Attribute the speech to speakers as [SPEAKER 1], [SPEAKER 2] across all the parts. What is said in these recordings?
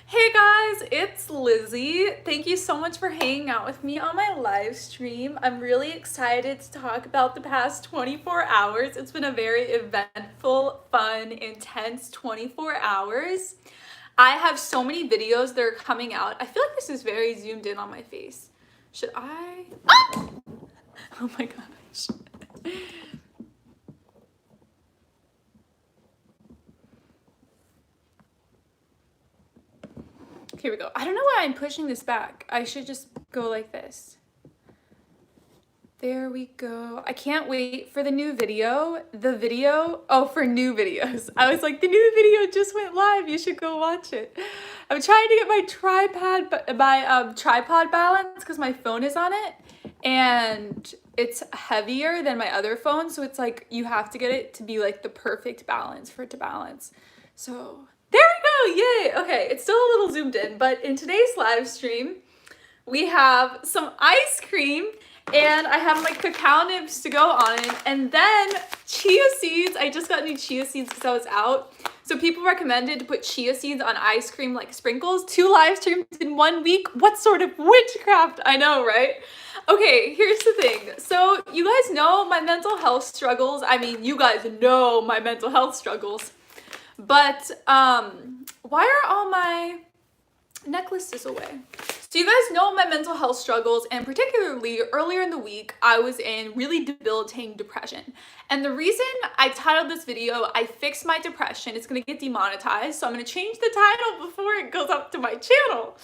[SPEAKER 1] Hey guys, it's Lizzie. Thank you so much for hanging out with me on my live stream. I'm really excited to talk about the past 24 hours. It's been a very eventful, fun, intense 24 hours. I have so many videos that are coming out. I feel like this is very zoomed in on my face. Should I? Oh my gosh. Here we go. I don't know why I'm pushing this back. I should just go like this. There we go. I can't wait for the new video. For new videos. I was like, the new video just went live. You should go watch it. I'm trying to get my tripod balance because my phone is on it and it's heavier than my other phone. So it's like, you have to get it to be like the perfect balance for it to balance. So there we go. Yay. Okay. It's still a little zoomed in, but in today's live stream, we have some ice cream and I have my cacao nibs to go on it, and then chia seeds. I just got new chia seeds because I was out. So people recommended to put chia seeds on ice cream like sprinkles. 2 live streams in 1 week. What sort of witchcraft? I know, right? Okay, here's the thing. So you guys know my mental health struggles. I mean, you guys know my mental health struggles. But why are all my necklaces away? So you guys know my mental health struggles, and particularly earlier in the week, I was in really debilitating depression. And the reason I titled this video, I fixed my depression, it's gonna get demonetized, so I'm gonna change the title before it goes up to my channel.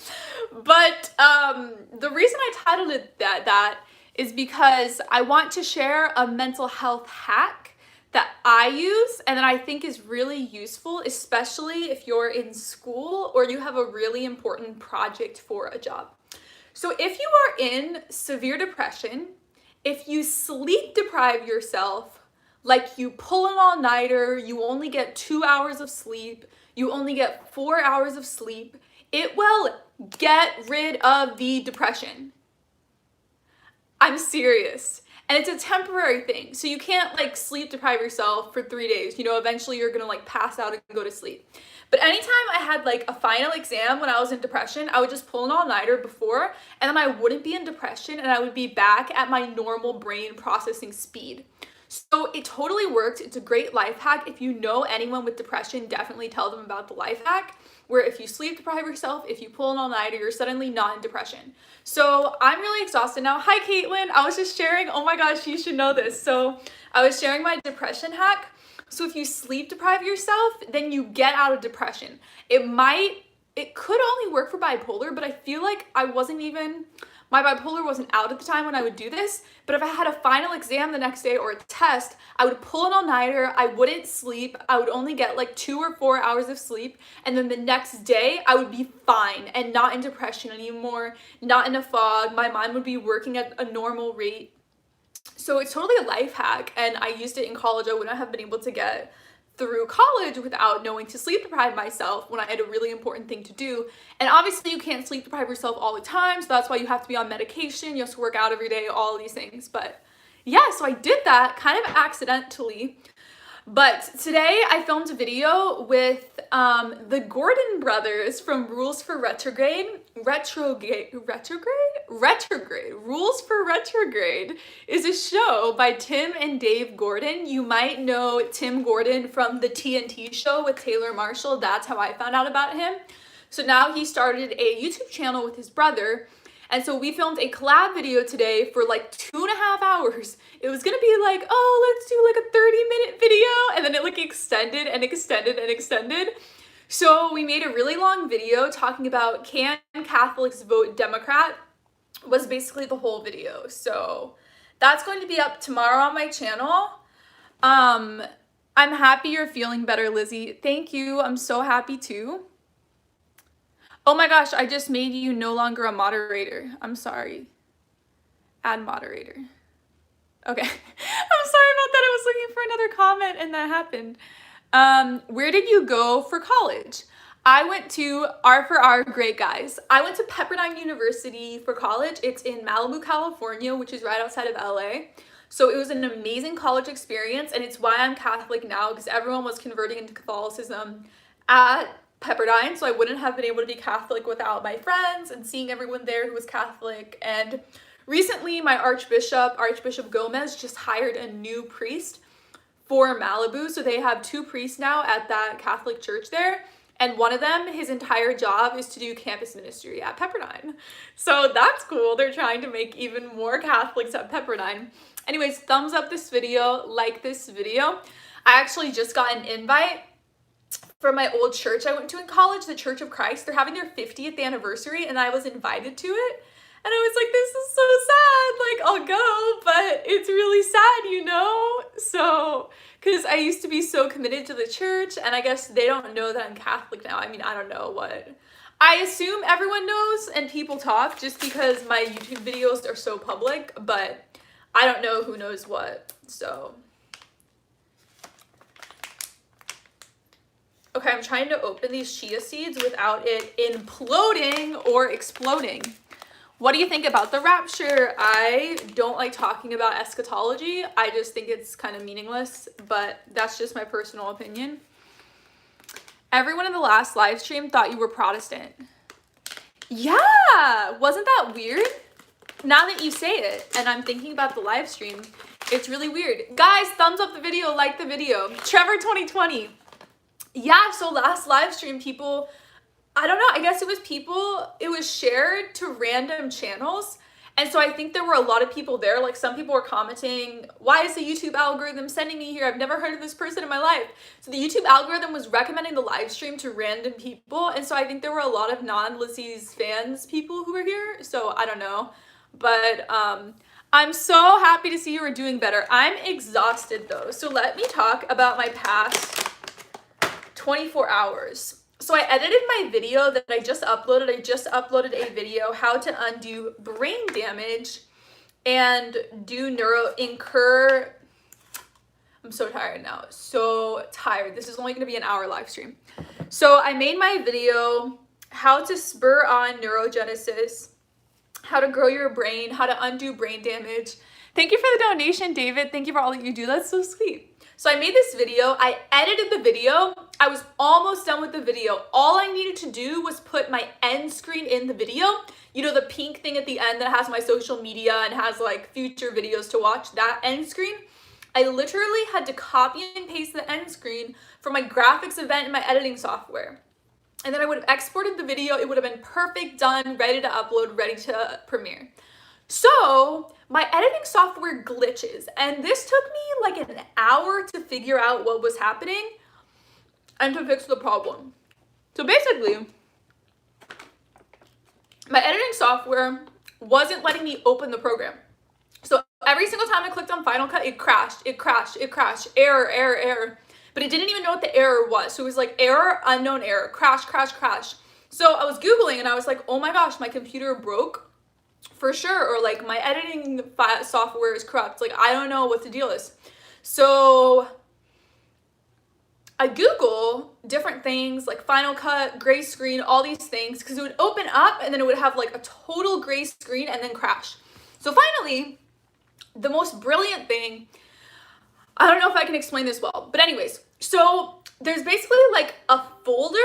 [SPEAKER 1] But the reason I titled it that is because I want to share a mental health hack that I use and that I think is really useful, especially if you're in school or you have a really important project for a job. So if you are in severe depression, if you sleep deprive yourself, like you pull an all-nighter, you only get 2 hours of sleep, you only get 4 hours of sleep, it will get rid of the depression. I'm serious. And it's a temporary thing. So you can't like sleep deprive yourself for 3 days. You know, eventually you're gonna like pass out and go to sleep. But anytime I had like a final exam when I was in depression, I would just pull an all-nighter before, and then I wouldn't be in depression and I would be back at my normal brain processing speed. So it totally worked. It's a great life hack. If you know anyone with depression, definitely tell them about the life hack, where if you sleep deprive yourself, if you pull an all-nighter, you're suddenly not in depression. So I'm really exhausted now. Hi, Caitlin. I was just sharing. Oh my gosh, you should know this. So I was sharing my depression hack. So if you sleep deprive yourself, then you get out of depression. It could only work for bipolar, but I feel like my bipolar wasn't out at the time when I would do this, but if I had a final exam the next day or a test, I would pull an all-nighter, I wouldn't sleep, I would only get like 2 or 4 hours of sleep, and then the next day I would be fine and not in depression anymore, not in a fog, my mind would be working at a normal rate. So it's totally a life hack, and I used it in college. I wouldn't have been able to get through college without knowing to sleep deprive myself when I had a really important thing to do. And obviously you can't sleep deprive yourself all the time, so that's why you have to be on medication, you have to work out every day, all these things. But yeah, so I did that kind of accidentally. But today I filmed a video with the Gordon brothers from Rules for Retrograde. Rules for Retrograde is a show by Tim and Dave Gordon. You might know Tim Gordon from the TNT show with Taylor Marshall. That's how I found out about him. So now he started a YouTube channel with his brother. And so we filmed a collab video today for like 2.5 hours. It was gonna be like, oh, let's do like a 30-minute video. And then it like extended and extended and extended. So we made a really long video talking about can Catholics vote Democrat, was basically the whole video. So that's going to be up tomorrow on my channel. I'm happy you're feeling better, Lizzie. Thank you, I'm so happy too. Oh my gosh, I just made you no longer a moderator. I'm sorry. Add moderator. Okay. I'm sorry about that. I was looking for another comment and that happened. Where did you go for college? I went to R4R, great guys. I went to Pepperdine University for college. It's in Malibu, California, which is right outside of LA. So it was an amazing college experience, and it's why I'm Catholic now, because everyone was converting into Catholicism at Pepperdine, so I wouldn't have been able to be Catholic without my friends and seeing everyone there who was Catholic. And recently my Archbishop Gomez, just hired a new priest for Malibu. So they have 2 priests now at that Catholic church there. And one of them, his entire job is to do campus ministry at Pepperdine. So that's cool. They're trying to make even more Catholics at Pepperdine. Anyways, thumbs up this video, like this video. I actually just got an invite from my old church I went to in college, the Church of Christ. They're having their 50th anniversary and I was invited to it. And I was like, this is so sad. Like, I'll go, but it's really sad, you know? So, because I used to be so committed to the church, and I guess they don't know that I'm Catholic now. I mean, I don't know what. I assume everyone knows and people talk just because my YouTube videos are so public, but I don't know who knows what, so. Okay, I'm trying to open these chia seeds without it imploding or exploding. What do you think about the rapture? I don't like talking about eschatology. I just think it's kind of meaningless, but that's just my personal opinion. Everyone in the last live stream thought you were Protestant. Yeah, wasn't that weird? Now that you say it, and I'm thinking about the live stream, it's really weird. Guys, thumbs up the video, like the video. Trevor 2020. Yeah, so last live stream, people, I don't know, I guess it was shared to random channels. And so I think there were a lot of people there. Like, some people were commenting, why is the YouTube algorithm sending me here? I've never heard of this person in my life. So the YouTube algorithm was recommending the live stream to random people. And so I think there were a lot of non-Lizzie's fans people who were here. So I don't know. But I'm so happy to see you are doing better. I'm exhausted though. So let me talk about my past 24 hours. So I edited my video that I just uploaded. I just uploaded a video, how to undo brain damage and I'm so tired now. So tired. This is only going to be an hour live stream. So I made my video, how to spur on neurogenesis, how to grow your brain, how to undo brain damage. Thank you for the donation, David. Thank you for all that you do. That's so sweet. So I made this video, I edited the video, I was almost done with the video. All I needed to do was put my end screen in the video. You know, the pink thing at the end that has my social media and has like future videos to watch, that end screen. I literally had to copy and paste the end screen from my graphics event in my editing software. And then I would have exported the video, it would have been perfect, done, ready to upload, ready to premiere. So my editing software glitches, and this took me like an hour to figure out what was happening and to fix the problem. So basically, my editing software wasn't letting me open the program. So every single time I clicked on Final Cut, it crashed, error, error, error. But it didn't even know what the error was. So it was like error, unknown error, crash, crash, crash. So I was Googling and I was like, oh my gosh, my computer broke. For sure, or like my editing software is corrupt. Like, I don't know what the deal is. So I Google different things like Final Cut, gray screen, all these things, because it would open up and then it would have like a total gray screen and then crash. So finally, the most brilliant thing, I don't know if I can explain this well, but anyways, so there's basically like a folder.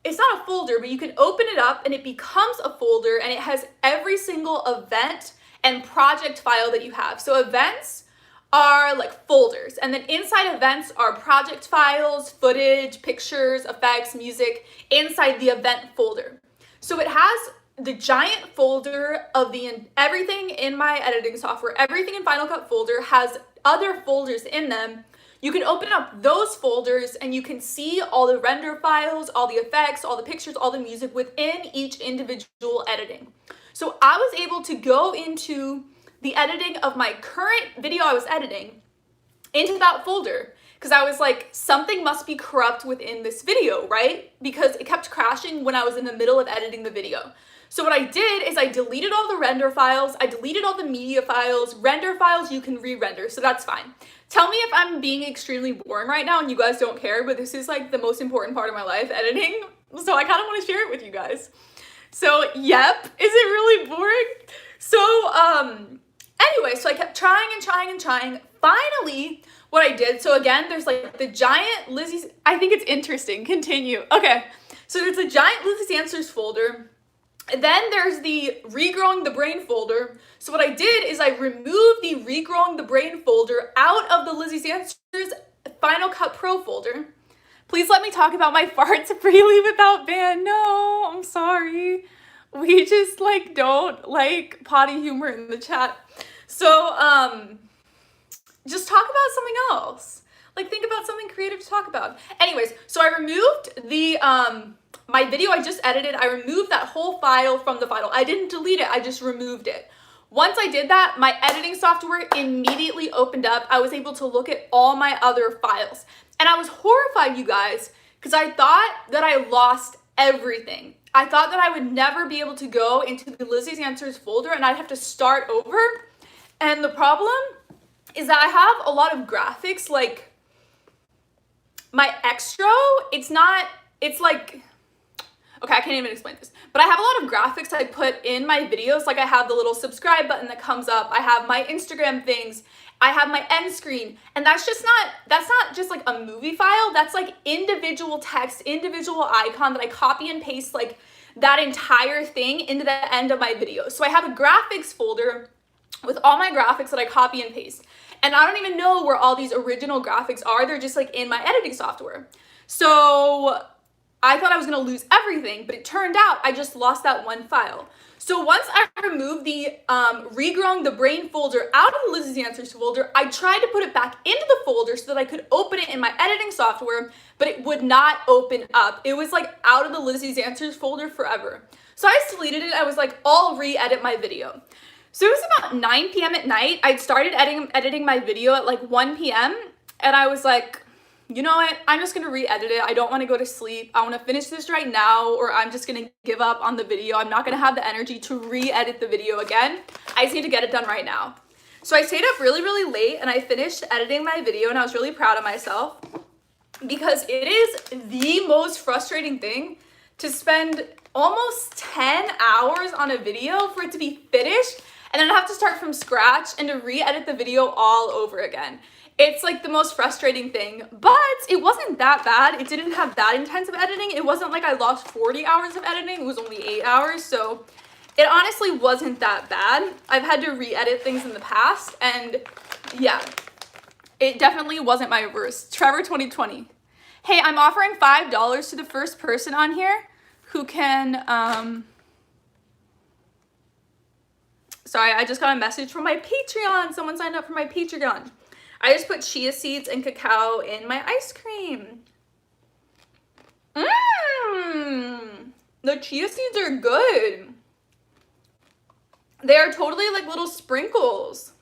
[SPEAKER 1] It's not a folder, but you can open it up and it becomes a folder and it has every single event and project file that you have. So events are like folders, and then inside events are project files, footage, pictures, effects, music inside the event folder. So it has the giant folder of everything in my editing software, everything in Final Cut folder has other folders in them. You can open up those folders and you can see all the render files, all the effects, all the pictures, all the music within each individual editing. So I was able to go into the editing of my current video I was editing into that folder, because I was like, something must be corrupt within this video, right? Because it kept crashing when I was in the middle of editing the video. So what I did is I deleted all the render files, I deleted all the media files. Render files you can re-render, so that's fine. Tell me if I'm being extremely boring right now and you guys don't care, but this is like the most important part of my life, editing. So I kind of want to share it with you guys. So, yep, is it really boring? So, anyway, so I kept trying and trying and trying. Finally, what I did, so again, there's like the giant Lizzie's, I think it's interesting, continue. Okay, So there's a giant Lizzie's Answers folder. And then there's the Regrowing the Brain folder. So what I did is I removed the Regrowing the Brain folder out of the Lizzie's Answers Final Cut Pro folder. Please let me talk about my farts freely without ban. No, I'm sorry. We just like don't like potty humor in the chat. So just talk about something else. Like think about something creative to talk about. Anyways, so I removed the my video I just edited. I removed that whole file from the file. I didn't delete it, I just removed it. Once I did that, my editing software immediately opened up. I was able to look at all my other files. And I was horrified, you guys, because I thought that I lost everything. I thought that I would never be able to go into the Lizzie's Answers folder and I'd have to start over. And the problem is that I have a lot of graphics, like my extra, it's like, okay, I can't even explain this, but I have a lot of graphics I put in my videos. Like I have the little subscribe button that comes up. I have my Instagram things. I have my end screen. And that's not just like a movie file. That's like individual text, individual icon that I copy and paste like that entire thing into the end of my video. So I have a graphics folder with all my graphics that I copy and paste. And I don't even know where all these original graphics are. They're just like in my editing software. So I thought I was gonna lose everything, but it turned out I just lost that one file. So once I removed the Regrowing the Brain folder out of the Lizzie's Answers folder, I tried to put it back into the folder so that I could open it in my editing software, but it would not open up. It was like out of the Lizzie's Answers folder forever. So I just deleted it. I was like, I'll re-edit my video. So it was about 9 p.m. at night. I'd started editing my video at like 1 p.m. and I was like, you know what, I'm just gonna re-edit it. I don't wanna go to sleep. I wanna finish this right now, or I'm just gonna give up on the video. I'm not gonna have the energy to re-edit the video again. I just need to get it done right now. So I stayed up really, really late and I finished editing my video and I was really proud of myself because it is the most frustrating thing to spend almost 10 hours on a video for it to be finished and then have to start from scratch and to re-edit the video all over again. It's like the most frustrating thing, but it wasn't that bad. It didn't have that intensive editing. It wasn't like I lost 40 hours of editing. It was only 8 hours, so it honestly wasn't that bad. I've had to re-edit things in the past, and yeah, it definitely wasn't my worst. Trevor 2020. Hey, I'm offering $5 to the first person on here who can, sorry, I just got a message from my Patreon. Someone signed up for my Patreon. I just put chia seeds and cacao in my ice cream. The chia seeds are good. They are totally like little sprinkles.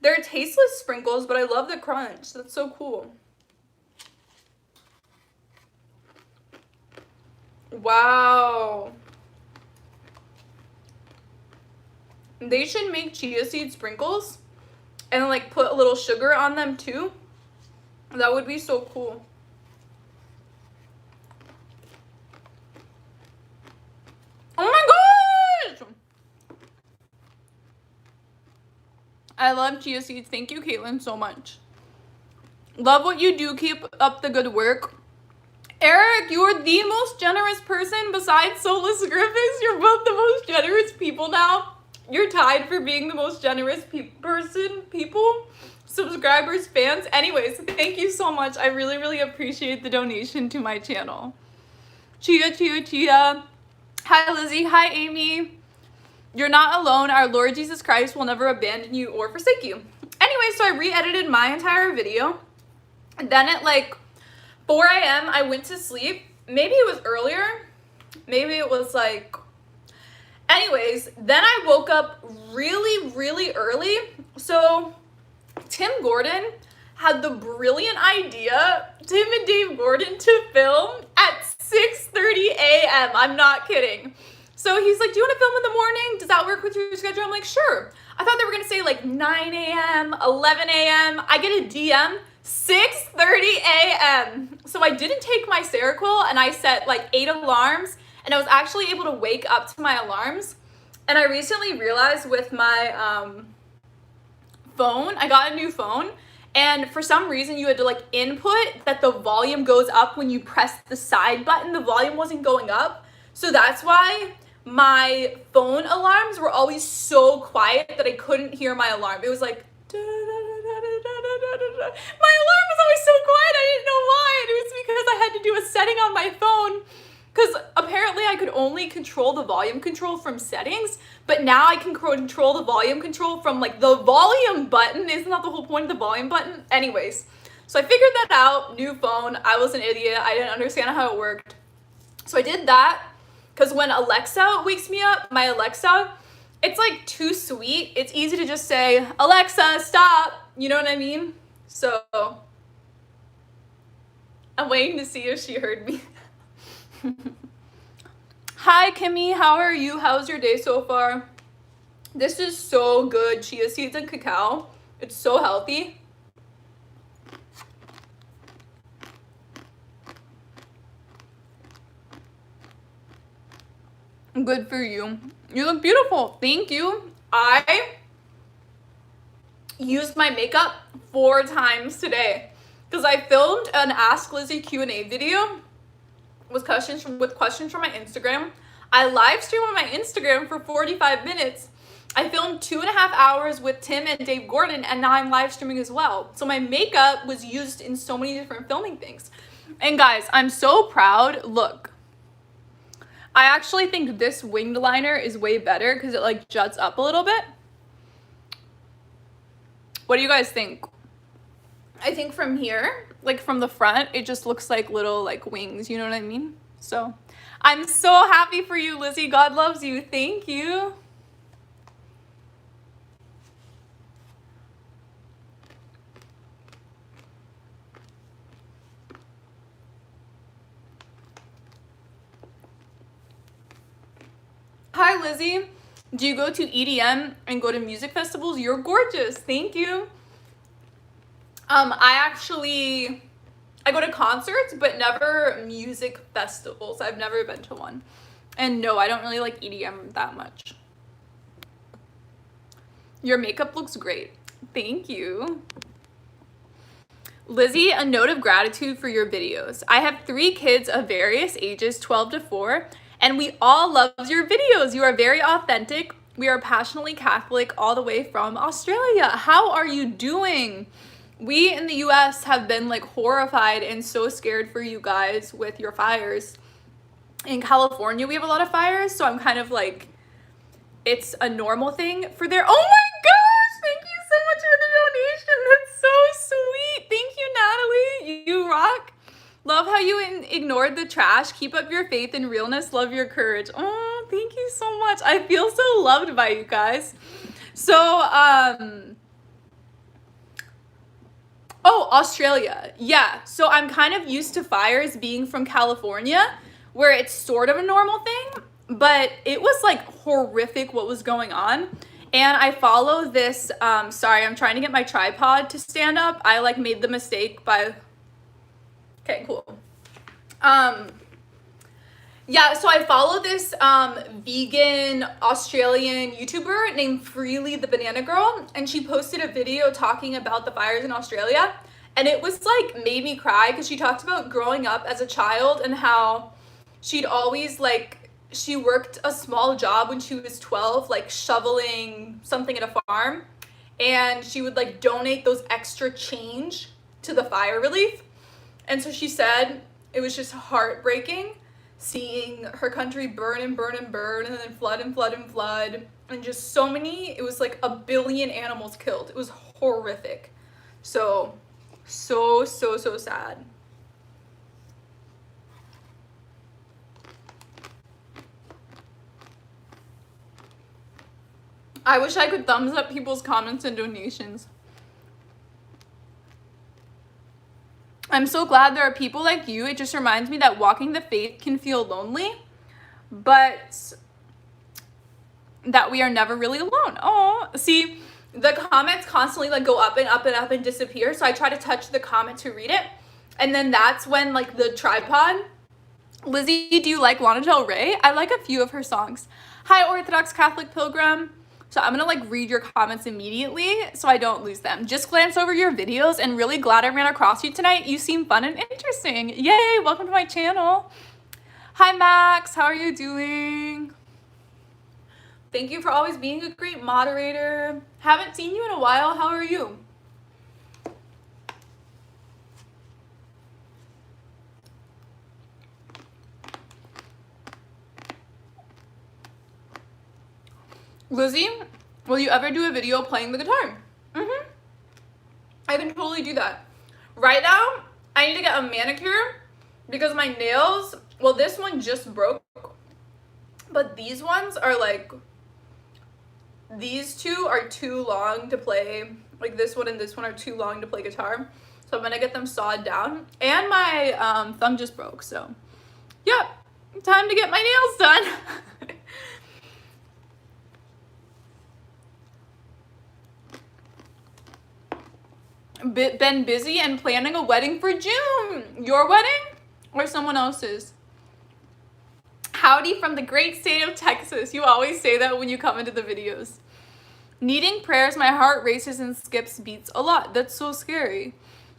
[SPEAKER 1] They're tasteless sprinkles, but I love the crunch. That's so cool. Wow. They should make chia seed sprinkles and like put a little sugar on them too. That would be so cool. Oh my gosh! I love chia seeds. Thank you, Caitlin, so much. Love what you do. Keep up the good work. Eric, you are the most generous person besides Solus Griffiths. You're both the most generous people now. You're tied for being the most generous people, subscribers, fans. Anyways, thank you so much. I really, really appreciate the donation to my channel. Chia, chia, chia. Hi, Lizzie. Hi, Amy. You're not alone. Our Lord Jesus Christ will never abandon you or forsake you. Anyway, so I re-edited my entire video. And then at like 4 a.m., I went to sleep. Maybe it was earlier. Maybe it was like... Anyways, then I woke up really, really early. So Tim Gordon had the brilliant idea, Tim and Dave Gordon, to film at 6:30 a.m. I'm not kidding. So he's like, do you want to film in the morning? Does that work with your schedule? I'm like, sure. I thought they were going to say like 9 a.m., 11 a.m. I get a DM, 6:30 a.m. So I didn't take my Seroquel and I set like 8 alarms. And I was actually able to wake up to my alarms. And I recently realized with my phone, I got a new phone, And for some reason you had to like input that the volume goes up when you press the side button. The volume wasn't going up. So that's why my phone alarms were always so quiet that I couldn't hear my alarm. It was like, my alarm was always so quiet, I didn't know why. And it was because I had to do a setting on my phone, because apparently I could only control the volume control from settings, but now I can control the volume control from like the volume button. Isn't that the whole point of the volume button? Anyways, so I figured that out. New phone. I was an idiot. I didn't understand how it worked. So I did that, because when Alexa wakes me up, my Alexa, it's like too sweet. It's easy to just say, Alexa, stop. You know what I mean? So I'm waiting to see if she heard me. Hi, Kimmy. How are you? How's your day so far? This is so good. Chia seeds and cacao. It's so healthy. Good for you. You look beautiful. Thank you. I used my makeup 4 times today because I filmed an Ask Lizzie Q&A video with questions from my Instagram. I live streamed on my Instagram for 45 minutes. I filmed 2.5 hours with Tim and Dave Gordon, and now I'm live streaming as well. So my makeup was used in so many different filming things. And guys, I'm so proud. Look, I actually think this winged liner is way better because it like juts up a little bit. What do you guys think? I think from here, like from the front, it just looks like little like wings, you know what I mean? So I'm so happy for you, Lizzie. God loves you. Thank you. Hi, Lizzie. Do you go to EDM and go to music festivals? You're gorgeous. Thank you. I go to concerts, but never music festivals. I've never been to one. And no, I don't really like EDM that much. Your makeup looks great. Thank you. Lizzie, a note of gratitude for your videos. I have 3 kids of various ages, 12 to 4, and we all love your videos. You are very authentic. We are passionately Catholic all the way from Australia. How are you doing? We in the US have been like horrified and so scared for you guys with your fires. In California, we have a lot of fires, so I'm kind of like, it's a normal thing for there. Oh my gosh, thank you so much for the donation. That's so sweet. Thank you, Natalie. You rock. Love how you ignored the trash. Keep up your faith and realness. Love your courage. Oh, thank you so much. I feel so loved by you guys. So, oh, Australia. Yeah. So I'm kind of used to fires being from California, where it's sort of a normal thing, but it was like horrific what was going on. And I follow this, sorry, I'm trying to get my tripod to stand up. I like made the mistake by, okay, cool. Yeah, so I follow this vegan Australian YouTuber named Freely the Banana Girl, and she posted a video talking about the fires in Australia, and it was like made me cry because she talked about growing up as a child and how she'd always like, she worked a small job when she was 12, like shoveling something at a farm, and she would like donate those extra change to the fire relief. And so she said it was just heartbreaking seeing her country burn and burn and burn, and then flood and flood and flood, and just so many, it was like 1 billion animals killed. It was horrific. So sad. I wish I could thumbs up people's comments and donations. I'm so glad there are people like you. It just reminds me that walking the faith can feel lonely, but that we are never really alone. Oh, see, the comments constantly like go up and up and up and disappear. So I try to touch the comment to read it. And then that's when like the tripod. Lizzie, do you like Lana Del Rey? I like a few of her songs. Hi, Orthodox Catholic Pilgrim. So I'm gonna like read your comments immediately so I don't lose them. Just glance over your videos and really glad I ran across you tonight. You seem fun and interesting. Yay, welcome to my channel. Hi Max, how are you doing? Thank you for always being a great moderator. Haven't seen you in a while, how are you? Lizzie, will you ever do a video playing the guitar? I can totally do that. Right now, I need to get a manicure because my nails, well, this one just broke, but these ones are like, these two are too long to play. Like this one and this one are too long to play guitar. So I'm gonna get them sawed down. And my thumb just broke, so yep, time to get my nails done. Been busy and planning a wedding for June. Your wedding or someone else's? Howdy from the great state of Texas. You always say that when you come into the videos. Needing prayers, my heart races and skips beats a lot. That's so scary.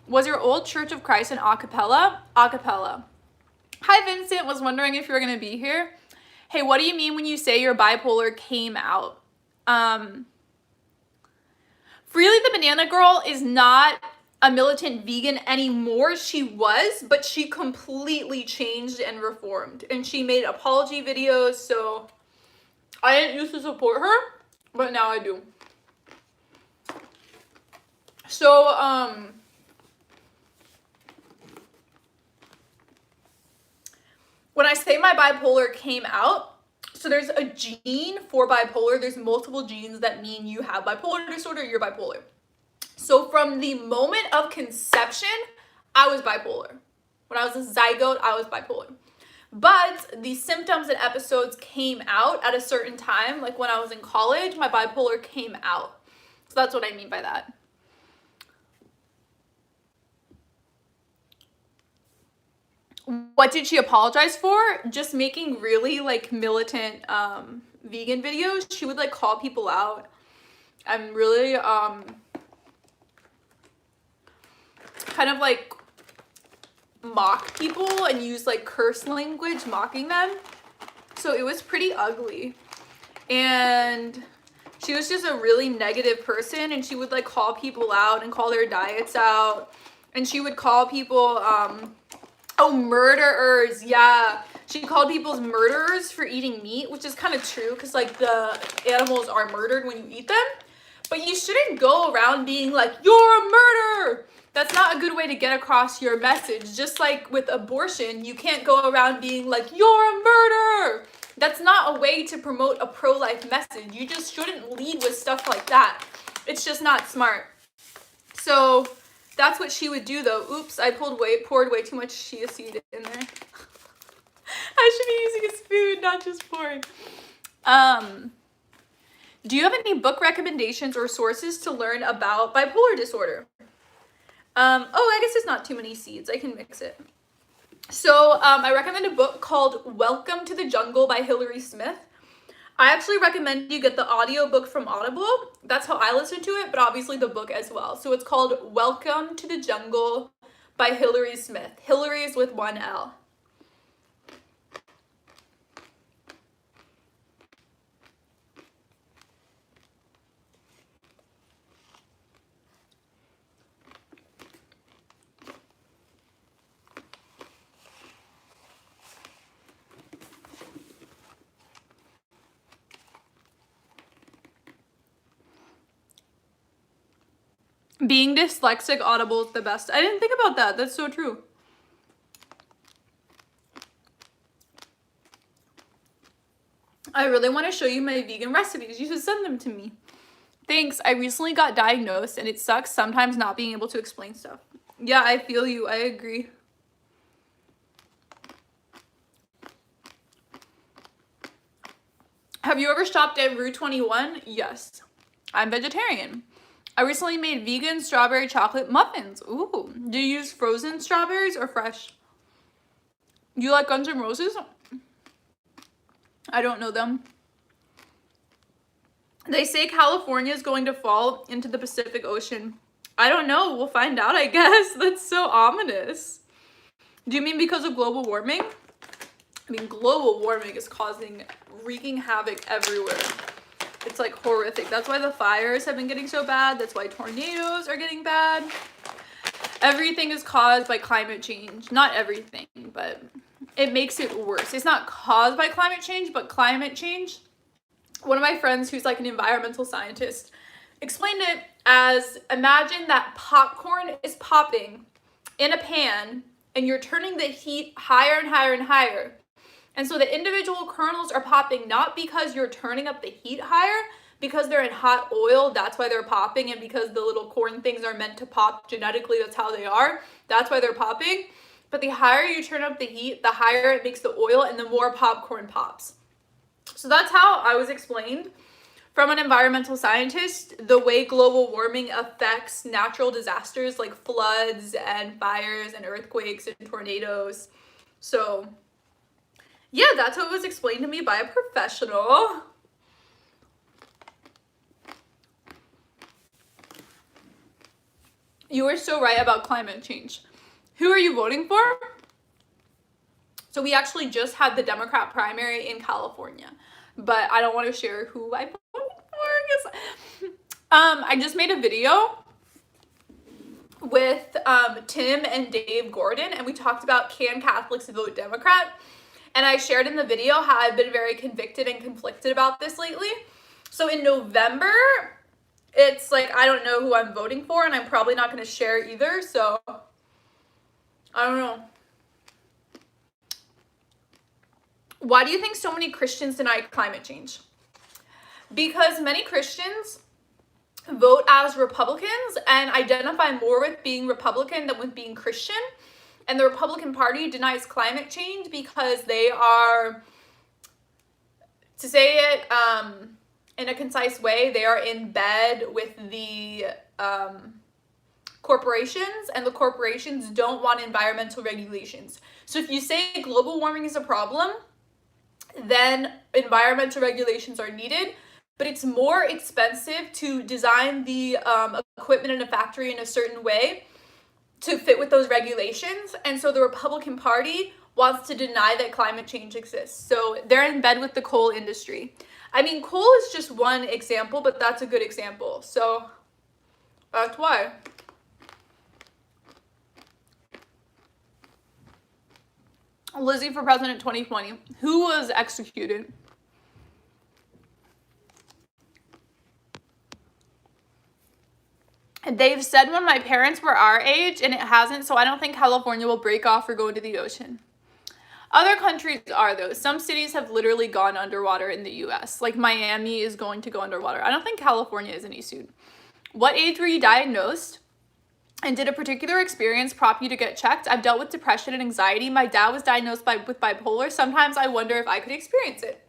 [SPEAKER 1] Was your old Church of Christ an a cappella? A cappella. Hi Vincent, was wondering if you were gonna be here. Hey, what do you mean when you say your bipolar came out? Freely the Banana Girl is not a militant vegan anymore. She was, but she completely changed and reformed. And she made apology videos, so I didn't used to support her, but now I do. So, when I say my bipolar came out, so there's a gene for bipolar. There's multiple genes that mean you have bipolar disorder, you're bipolar. So from the moment of conception, I was bipolar. When I was a zygote, I was bipolar. But the symptoms and episodes came out at a certain time. Like when I was in college, my bipolar came out. So that's what I mean by that. What did she apologize for? Just making really like militant vegan videos. She would like call people out and really kind of like mock people and use like curse language mocking them. So it was pretty ugly. And she was just a really negative person, and she would like call people out and call their diets out. And she would call people oh, murderers. Yeah, she called people's murderers for eating meat, which is kind of true because like the animals are murdered when you eat them. But you shouldn't go around being like, you're a murderer. That's not a good way to get across your message. Just like with abortion, you can't go around being like, you're a murderer. That's not a way to promote a pro-life message. You just shouldn't lead with stuff like that. It's just not smart. So that's what she would do though. Oops, I poured way too much chia seed in there. I should be using a spoon, not just pouring. Do you have any book recommendations or sources to learn about bipolar disorder? Oh, I guess it's not too many seeds. I can mix it. So I recommend a book called Welcome to the Jungle by Hilary Smith. I actually recommend you get the audiobook from Audible. That's how I listen to it, but obviously the book as well. So it's called Welcome to the Jungle by Hilary Smith. Hilary is with one L. Being dyslexic, Audible is the best. I didn't think about that. That's so true. I really want to show you my vegan recipes. You should send them to me. Thanks. I recently got diagnosed and it sucks sometimes not being able to explain stuff. Yeah, I feel you. I agree. Have you ever shopped at Rue 21? Yes. I'm vegetarian. I recently made vegan strawberry chocolate muffins. Ooh. Do you use frozen strawberries or fresh? You like Guns N' Roses? I don't know them. They say California is going to fall into the Pacific Ocean. I don't know. We'll find out, I guess. That's so ominous. Do you mean because of global warming? I mean, global warming is wreaking havoc everywhere. It's like horrific. That's why the fires have been getting so bad. That's why tornadoes are getting bad. Everything is caused by climate change. Not everything, but it makes it worse. It's not caused by climate change, but climate change. One of my friends who's like an environmental scientist explained it as, imagine that popcorn is popping in a pan and you're turning the heat higher and higher and higher. And so the individual kernels are popping not because you're turning up the heat higher, because they're in hot oil, that's why they're popping, and because the little corn things are meant to pop genetically, that's how they are, that's why they're popping. But the higher you turn up the heat, the higher it makes the oil and the more popcorn pops. So that's how I was explained from an environmental scientist, the way global warming affects natural disasters like floods and fires and earthquakes and tornadoes. So yeah, that's what was explained to me by a professional. You were so right about climate change. Who are you voting for? So we actually just had the Democrat primary in California, but I don't want to share who I voted for because I just made a video with Tim and Dave Gordon, and we talked about, can Catholics vote Democrat? And I shared in the video how I've been very convicted and conflicted about this lately. So in November, it's like, I don't know who I'm voting for, and I'm probably not going to share either, so I don't know. Why do you think so many Christians deny climate change? Because many Christians vote as Republicans and identify more with being Republican than with being Christian. And the Republican Party denies climate change because they are, to say it in a concise way, they are in bed with the corporations, and the corporations don't want environmental regulations. So if you say global warming is a problem, then environmental regulations are needed, but it's more expensive to design the equipment in a factory in a certain way to fit with those regulations. And so the Republican Party wants to deny that climate change exists. So they're in bed with the coal industry. I mean, coal is just one example, but that's a good example. So that's why. Lizzie for president 2020. Who was executed? They've said when my parents were our age, and it hasn't, so I don't think California will break off or go into the ocean. Other countries are, though. Some cities have literally gone underwater in the US. Like Miami is going to go underwater. I don't think California is any soon. What age were you diagnosed? And did a particular experience prompt you to get checked? I've dealt with depression and anxiety. My dad was diagnosed with bipolar. Sometimes I wonder if I could experience it.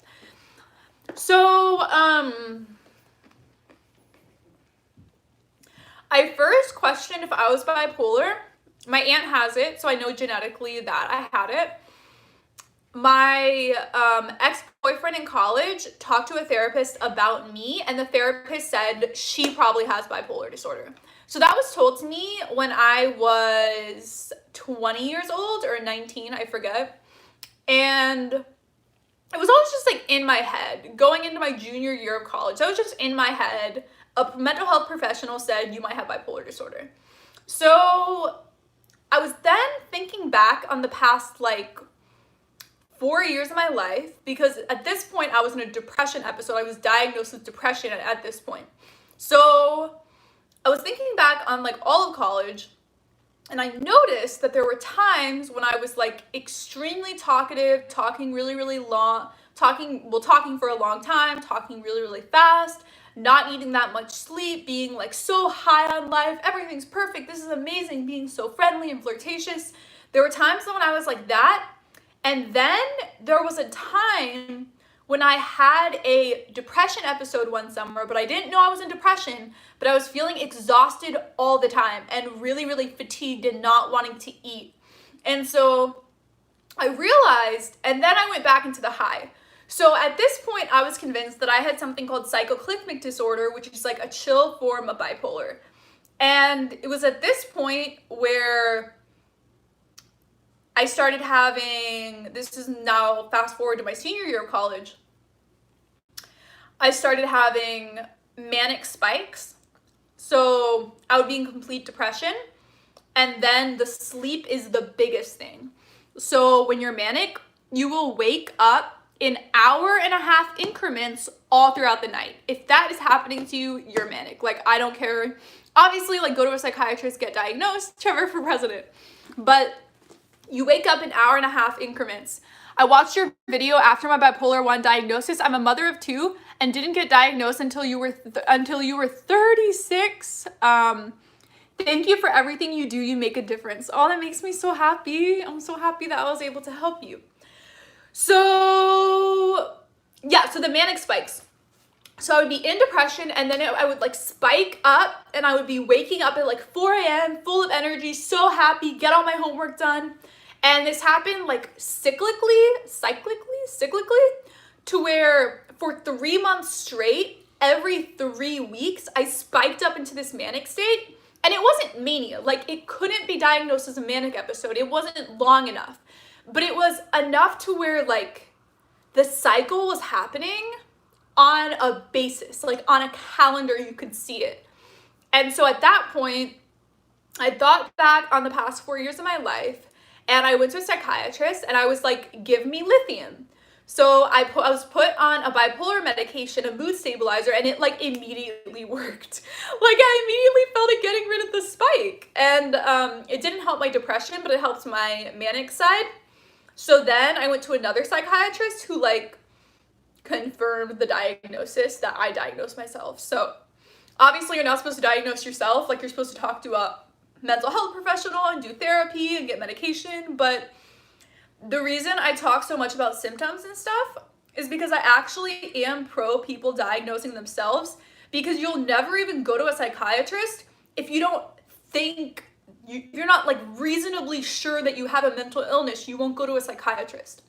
[SPEAKER 1] So, I first questioned if I was bipolar. My aunt has it, so I know genetically that I had it. My ex-boyfriend in college talked to a therapist about me, and the therapist said she probably has bipolar disorder. So that was told to me when I was 20 years old or 19, I forget. And it was always just like in my head. Going into my junior year of college, that was just in my head. A mental health professional said you might have bipolar disorder. So I was then thinking back on the past like 4 years of my life, because at this point I was in a depression episode. I was diagnosed with depression at this point. So I was thinking back on like all of college, and I noticed that there were times when I was like extremely talkative, talking really, really long, talking for a long time, talking really, really fast, not eating that much sleep, being like so high on life, everything's perfect, this is amazing, being so friendly and flirtatious. There were times when I was like that, and then there was a time when I had a depression episode one summer, but I didn't know I was in depression, but I was feeling exhausted all the time and really, really fatigued and not wanting to eat. And so I realized, and then I went back into the high. So at this point, I was convinced that I had something called cycloclinic disorder, which is like a chill form of bipolar. And it was at this point where I started having, this is now fast forward to my senior year of college, I started having manic spikes. So I would be in complete depression, and then the sleep is the biggest thing. So when you're manic, you will wake up in hour-and-a-half increments all throughout the night. If that is happening to you, you're manic. Like, I don't care. Obviously, like, go to a psychiatrist, get diagnosed, Trevor for president. But you wake up in hour-and-a-half increments. I watched your video after my bipolar 1 diagnosis. I'm a mother of 2 and didn't get diagnosed until you were 36. Thank you for everything you do. You make a difference. Oh, that makes me so happy. I'm so happy that I was able to help you. So yeah, so the manic spikes. So I would be in depression, and then I would like spike up, and I would be waking up at like 4 a.m. full of energy, so happy, get all my homework done. And this happened like cyclically, to where for 3 months straight, every 3 weeks, I spiked up into this manic state. And it wasn't mania. Like, it couldn't be diagnosed as a manic episode. It wasn't long enough. But it was enough to where, like, the cycle was happening on a basis. Like, on a calendar, you could see it. And so at that point, I thought back on the past 4 years of my life, and I went to a psychiatrist, and I was like, give me lithium. So I was put on a bipolar medication, a mood stabilizer, and it like immediately worked. Like, I immediately felt it getting rid of the spike. And it didn't help my depression, but it helped my manic side. So then I went to another psychiatrist who like confirmed the diagnosis that I diagnosed myself. So obviously you're not supposed to diagnose yourself. Like, you're supposed to talk to a mental health professional and do therapy and get medication, but the reason I talk so much about symptoms and stuff is because I actually am pro people diagnosing themselves, because you'll never even go to a psychiatrist if you don't think, you're not like reasonably sure that you have a mental illness. You won't go to a psychiatrist.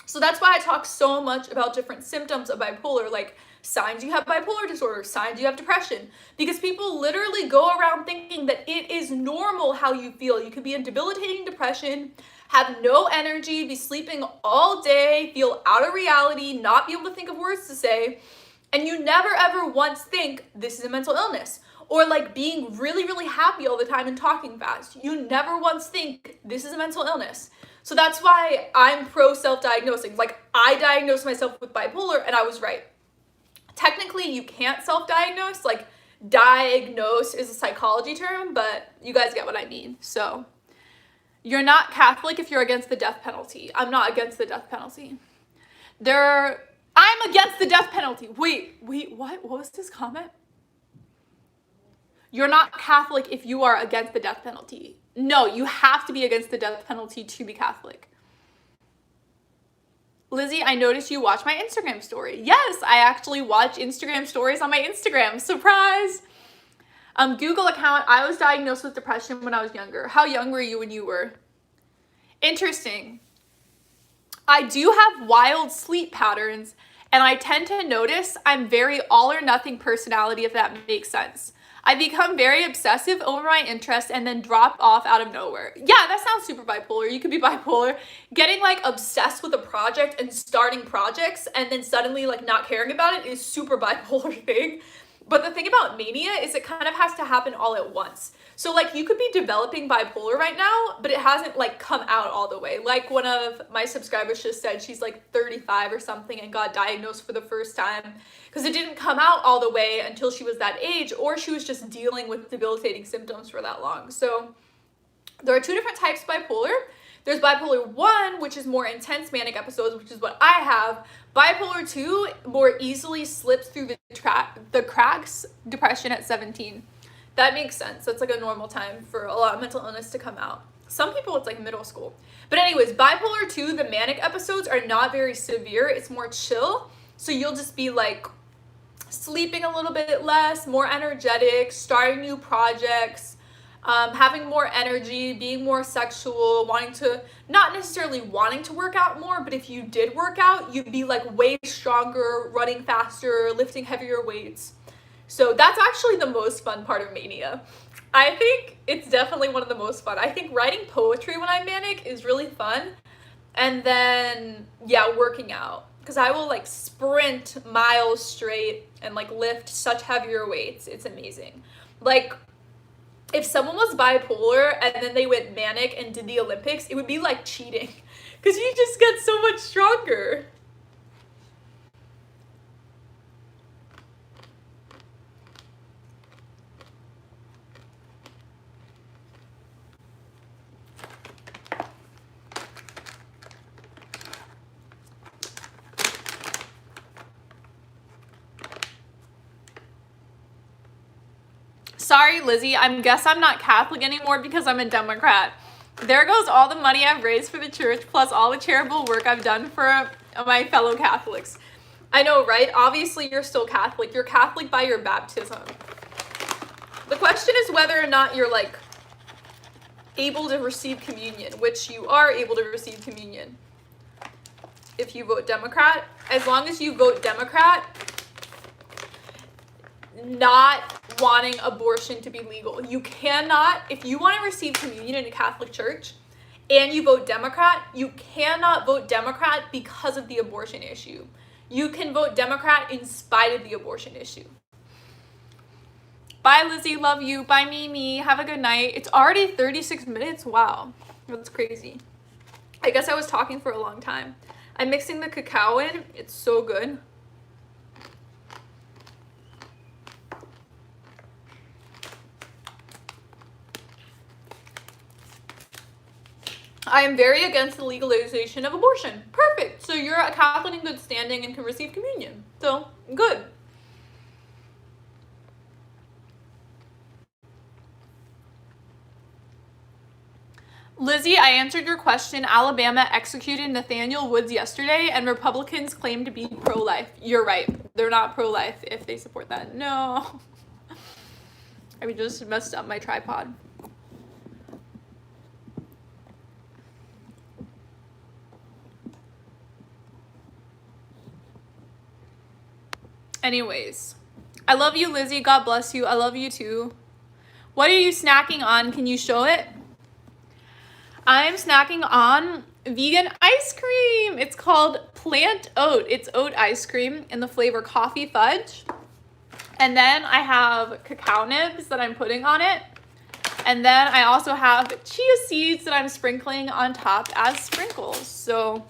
[SPEAKER 1] So that's why I talk so much about different symptoms of bipolar, like signs you have bipolar disorder, signs you have depression, because people literally go around thinking that it is normal how you feel. You could be in debilitating depression, have no energy, be sleeping all day, feel out of reality, not be able to think of words to say, and you never ever once think this is a mental illness. Or like being really, really happy all the time and talking fast. You never once think this is a mental illness. So that's why I'm pro self-diagnosing. Like, I diagnosed myself with bipolar, and I was right. Technically, you can't self-diagnose. Like, diagnose is a psychology term, but you guys get what I mean. So you're not Catholic if you're against the death penalty. I'm not against the death penalty. I'm against the death penalty. Wait, what? What was this comment? You're not Catholic if you are against the death penalty. No, you have to be against the death penalty to be Catholic. Lizzie, I noticed you watch my Instagram story. Yes, I actually watch Instagram stories on my Instagram. Surprise! Google account, I was diagnosed with depression when I was younger. How young were you when you were? Interesting. I do have wild sleep patterns, and I tend to notice I'm very all or nothing personality, if that makes sense. I become very obsessive over my interests and then drop off out of nowhere. Yeah, that sounds super bipolar. You could be bipolar. Getting like obsessed with a project and starting projects and then suddenly like not caring about it is super bipolar thing. But the thing about mania is it kind of has to happen all at once. So like you could be developing bipolar right now, but it hasn't like come out all the way. Like one of my subscribers just said she's like 35 or something and got diagnosed for the first time because it didn't come out all the way until she was that age, or she was just dealing with debilitating symptoms for that long. So there are two different types of bipolar. There's bipolar 1, which is more intense manic episodes, which is what I have. Bipolar 2 more easily slips through the cracks, depression at 17. That makes sense. That's like a normal time for a lot of mental illness to come out. Some people, it's like middle school. But anyways, bipolar 2, the manic episodes are not very severe. It's more chill. So you'll just be like sleeping a little bit less, more energetic, starting new projects. having more energy, being more sexual, not necessarily wanting to work out more, but if you did work out, you'd be like way stronger, running faster, lifting heavier weights. So that's actually the most fun part of mania. I think it's definitely one of the most fun. I think writing poetry when I'm manic is really fun. And then, yeah, working out. Because I will like sprint miles straight and like lift such heavier weights. It's amazing. Like, if someone was bipolar and then they went manic and did the Olympics, it would be like cheating. Because you just get so much stronger. Sorry, Lizzie, I guess I'm not Catholic anymore because I'm a Democrat. There goes all the money I've raised for the church, plus all the charitable work I've done for my fellow Catholics. I know, right? Obviously, you're still Catholic. You're Catholic by your baptism. The question is whether or not you're, like, able to receive communion, which you are able to receive communion if you vote Democrat. As long as you vote Democrat, not wanting abortion to be legal. You cannot, if you want to receive communion in a Catholic church and you vote Democrat, you cannot vote Democrat because of the abortion issue. You can vote Democrat in spite of the abortion issue. Bye, Lizzie. Love you. Bye, Mimi. Have a good night. It's already 36 minutes. Wow. That's crazy. I guess I was talking for a long time. I'm mixing the cacao in. It's so good. I am very against the legalization of abortion. Perfect. So you're a Catholic in good standing and can receive communion. So, good. Lizzie, I answered your question. Alabama executed Nathaniel Woods yesterday, and Republicans claim to be pro-life. You're right. They're not pro-life if they support that. No. I just messed up my tripod. Anyways, I love you, Lizzie. God bless you. I love you too. What are you snacking on? Can you show it? I'm snacking on vegan ice cream. It's called Plant Oat. It's oat ice cream in the flavor coffee fudge. And then I have cacao nibs that I'm putting on it. And then I also have chia seeds that I'm sprinkling on top as sprinkles. So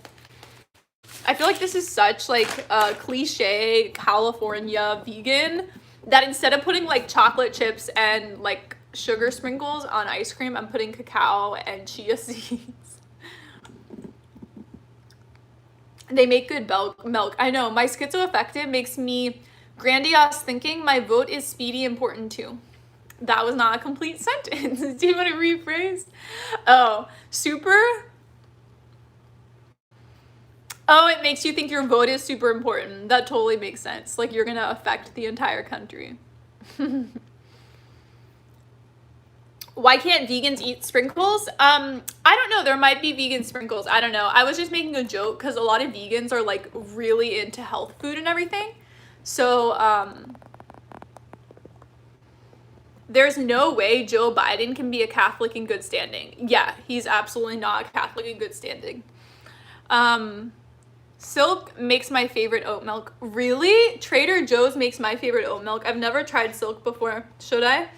[SPEAKER 1] I feel like this is such like a cliche California vegan that instead of putting like chocolate chips and like sugar sprinkles on ice cream, I'm putting cacao and chia seeds. They make good milk. I know, my schizoaffective makes me grandiose thinking. My vote is speedy important too. That was not a complete sentence. Do you want to rephrase? Oh, super. Oh, it makes you think your vote is super important. That totally makes sense. Like you're gonna affect the entire country. Why can't vegans eat sprinkles? I don't know. There might be vegan sprinkles. I don't know. I was just making a joke because a lot of vegans are like really into health food and everything. So, there's no way Joe Biden can be a Catholic in good standing. Yeah, he's absolutely not a Catholic in good standing. Silk makes my favorite oat milk. Really? Trader Joe's makes my favorite oat milk. I've never tried Silk before. Should I?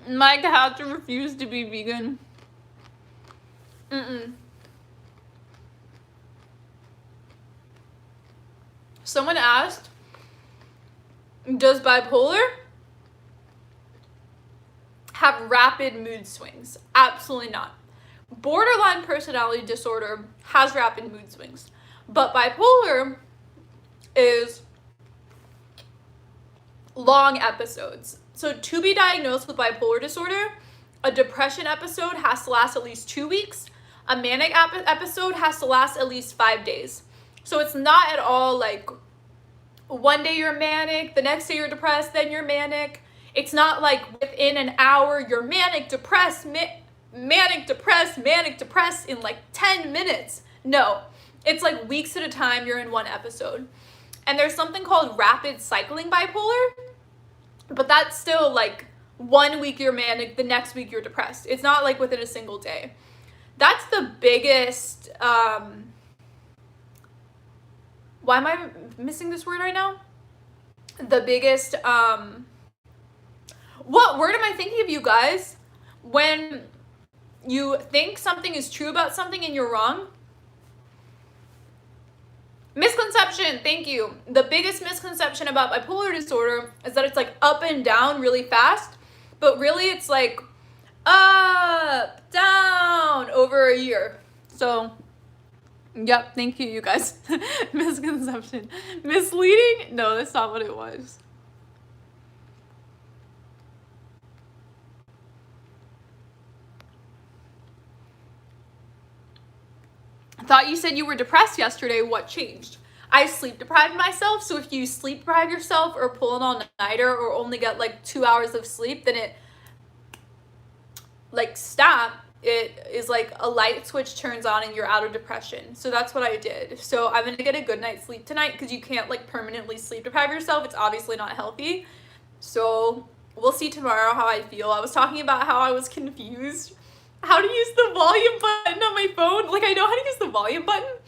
[SPEAKER 1] My cats refuse to be vegan. Someone asked, does bipolar have rapid mood swings? Absolutely not. Borderline personality disorder has rapid mood swings, but bipolar is long episodes. So to be diagnosed with bipolar disorder, a depression episode has to last at least 2 weeks. A manic episode has to last at least 5 days. So it's not at all like one day you're manic, the next day you're depressed, then you're manic. It's not like within an hour you're manic, depressed, manic, depressed in like 10 minutes. No, it's like weeks at a time you're in one episode. And there's something called rapid cycling bipolar, but that's still like 1 week you're manic, the next week you're depressed. It's not like within a single day. That's the biggest, why am I missing this word right now? The biggest, what word am I thinking of, you guys? When you think something is true about something and you're wrong. Misconception, thank you. The biggest misconception about bipolar disorder is that it's like up and down really fast, but really it's like up, down over a year. So, yep, thank you, you guys. Misconception. Misleading? No, that's not what it was. I thought you said you were depressed yesterday. What changed? I sleep deprived myself, so if you sleep deprive yourself or pull an all-nighter or only get like 2 hours of sleep, then it like stop. It is like a light switch turns on and you're out of depression. So that's what I did. So I'm gonna get a good night's sleep tonight because you can't like permanently sleep deprive yourself. It's obviously not healthy. So we'll see tomorrow how I feel. I was talking about how I was confused how to use the volume button on my phone. Like I know how to use the volume button,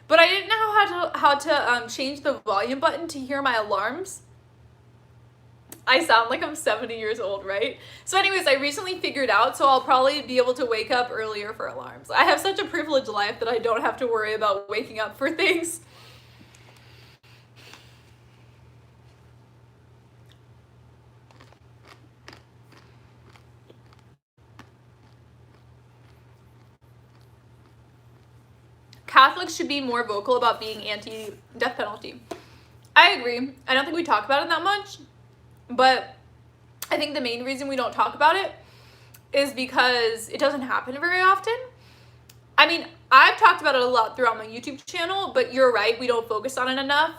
[SPEAKER 1] but I didn't know how to change the volume button to hear my alarms. I sound like I'm 70 years old, right? So anyways, I recently figured out, so I'll probably be able to wake up earlier for alarms. I have such a privileged life that I don't have to worry about waking up for things. Catholics should be more vocal about being anti-death penalty. I agree. I don't think we talk about it that much, but I think the main reason we don't talk about it is because it doesn't happen very often. I mean, I've talked about it a lot throughout my YouTube channel, but you're right, we don't focus on it enough.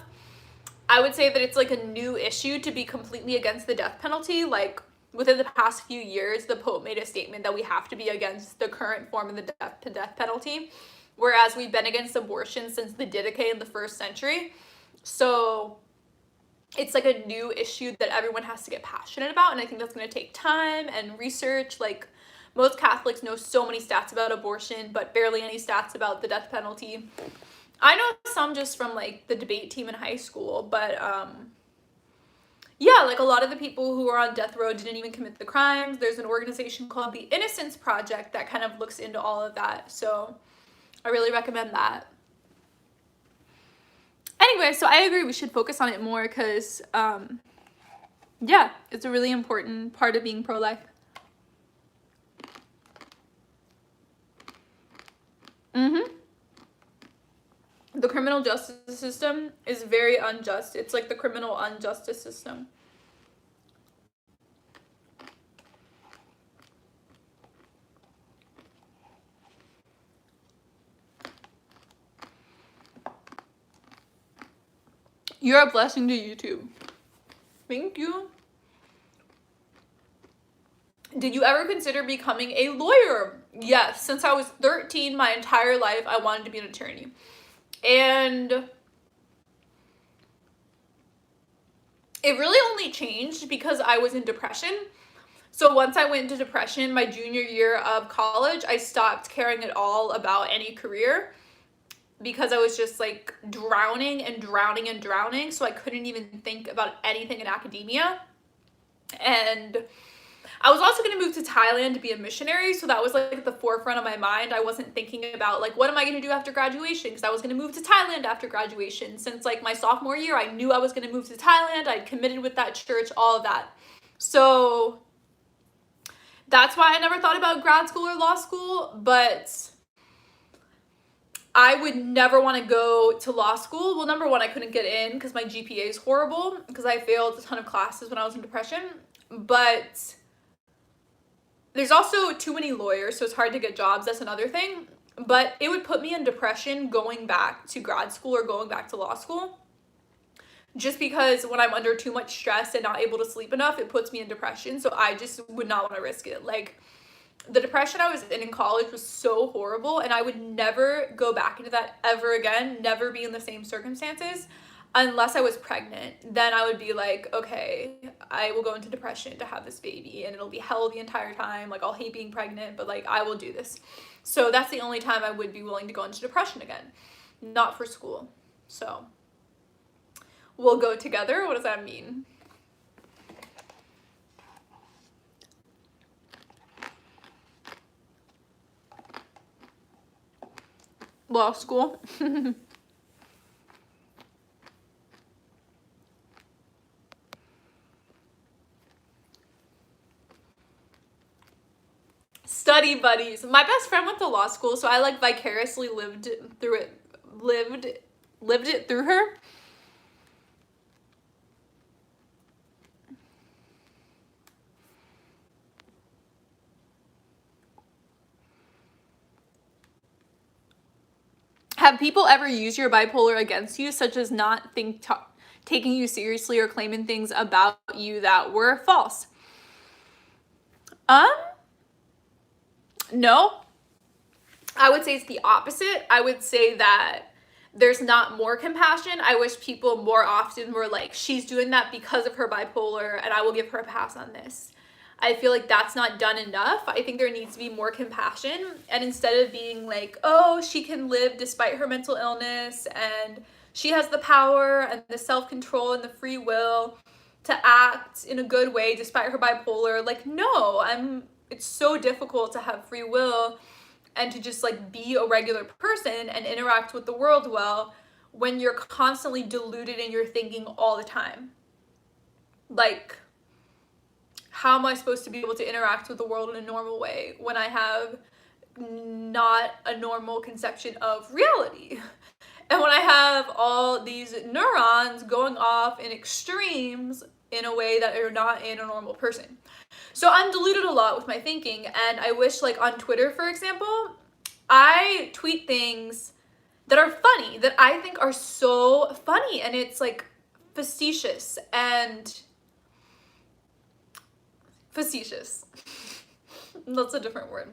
[SPEAKER 1] I would say that it's like a new issue to be completely against the death penalty. Like within the past few years, the Pope made a statement that we have to be against the current form of the death penalty, whereas we've been against abortion since the Didache in the 1st century. So it's like a new issue that everyone has to get passionate about, and I think that's going to take time and research. Like most Catholics know so many stats about abortion, but barely any stats about the death penalty. I know some just from like the debate team in high school, but yeah, like a lot of the people who are on death row didn't even commit the crimes. There's an organization called the Innocence Project that kind of looks into all of that, so I really recommend that. Anyway, so I agree we should focus on it more because, yeah, it's a really important part of being pro-life. The criminal justice system is very unjust. It's like the criminal injustice system. You're a blessing to YouTube. Thank you. Did you ever consider becoming a lawyer? Yes, since I was 13, my entire life, I wanted to be an attorney. And it really only changed because I was in depression. So once I went into depression, my junior year of college, I stopped caring at all about any career because I was just like drowning and drowning and drowning. So I couldn't even think about anything in academia. And I was also going to move to Thailand to be a missionary, so that was like at the forefront of my mind. I wasn't thinking about like, what am I going to do after graduation? Because I was going to move to Thailand after graduation. Since like my sophomore year, I knew I was going to move to Thailand. I'd committed with that church, all of that. So that's why I never thought about grad school or law school, but I would never want to go to law school. Well, number one, I couldn't get in because my GPA is horrible because I failed a ton of classes when I was in depression, but there's also too many lawyers, so it's hard to get jobs. That's another thing. but it would put me in depression going back to grad school or going back to law school. Just because when I'm under too much stress and not able to sleep enough, it puts me in depression. So I just would not want to risk it. Like, the depression I was in college was so horrible, and I would never go back into that ever again, never be in the same circumstances unless I was pregnant. Then I would be like, okay, I will go into depression to have this baby, and it'll be hell the entire time. Like, I'll hate being pregnant, but like, I will do this. So that's the only time I would be willing to go into depression again, not for school. So we'll go together. What does that mean? Law school. Study buddies. My best friend went to law school, so I like vicariously lived through it, lived it through her. Have people ever used your bipolar against you, such as not taking you seriously or claiming things about you that were false? No. I would say it's the opposite. I would say that there's not more compassion. I wish people more often were like, she's doing that because of her bipolar, and I will give her a pass on this. I feel like that's not done enough. I think there needs to be more compassion. And instead of being like, oh, she can live despite her mental illness, and she has the power and the self-control and the free will to act in a good way despite her bipolar. Like, no, it's so difficult to have free will and to just like be a regular person and interact with the world well when you're constantly deluded in your thinking all the time. Like, how am I supposed to be able to interact with the world in a normal way when I have not a normal conception of reality? And when I have all these neurons going off in extremes in a way that are not in a normal person. So I'm deluded a lot with my thinking, and I wish, like on Twitter, for example, I tweet things that are funny, that I think are so funny, and it's like facetious and facetious. That's a different word.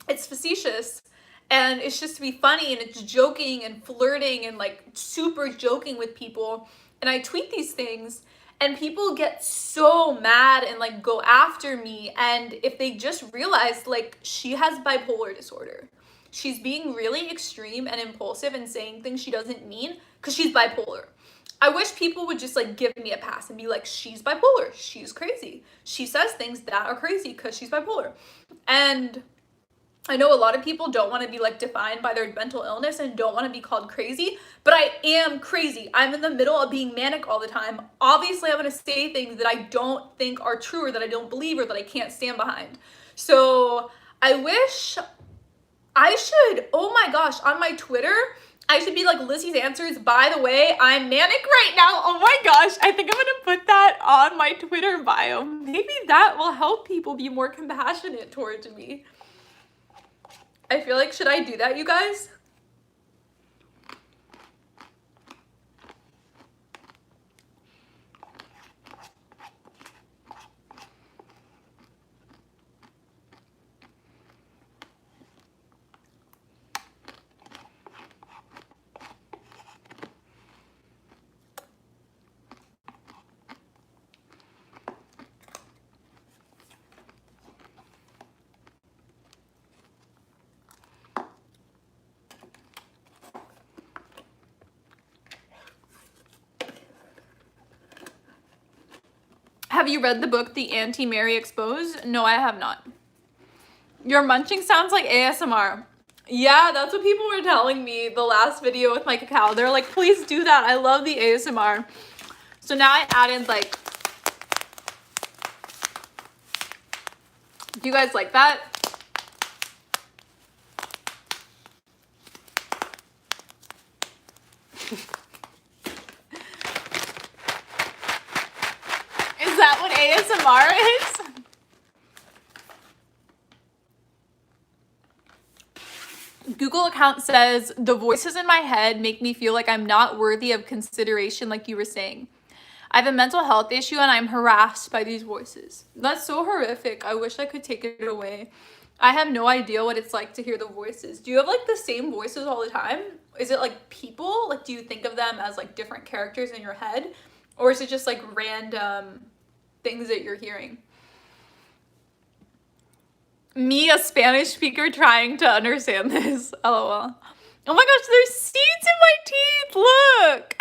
[SPEAKER 1] It's facetious, and it's just to be funny, and it's joking and flirting and like super joking with people. And I tweet these things, and people get so mad and like go after me. And if they just realized, like, she has bipolar disorder, she's being really extreme and impulsive and saying things she doesn't mean because she's bipolar. I wish people would just like give me a pass and be like, she's bipolar, she's crazy, she says things that are crazy because she's bipolar. And I know a lot of people don't want to be like defined by their mental illness and don't want to be called crazy, but I am crazy. I'm in the middle of being manic all the time. Obviously, I'm going to say things that I don't think are true or that I don't believe or that I can't stand behind. So I wish I should, oh my gosh, on my Twitter, I should be like, Lizzie's Answers, by the way, I'm manic right now. Oh my gosh, I think I'm going to put that on my Twitter bio. Maybe that will help people be more compassionate towards me. I feel like, should I do that, you guys? Have you read the book, The Anti-Mary Exposed? No, I have not. Your munching sounds like ASMR. Yeah, that's what people were telling me the last video with my cacao. They're like, please do that. I love the ASMR. So now I added like, do you guys like that? Is that what ASMR is? Google account says, the voices in my head make me feel like I'm not worthy of consideration, like you were saying. I have a mental health issue and I'm harassed by these voices. That's so horrific. I wish I could take it away. I have no idea what it's like to hear the voices. Do you have like the same voices all the time? Is it like people? Like, do you think of them as like different characters in your head? Or is it just like random things that you're hearing? Me, a Spanish speaker, trying to understand this. LOL. Oh my gosh, there's seeds in my teeth. Look.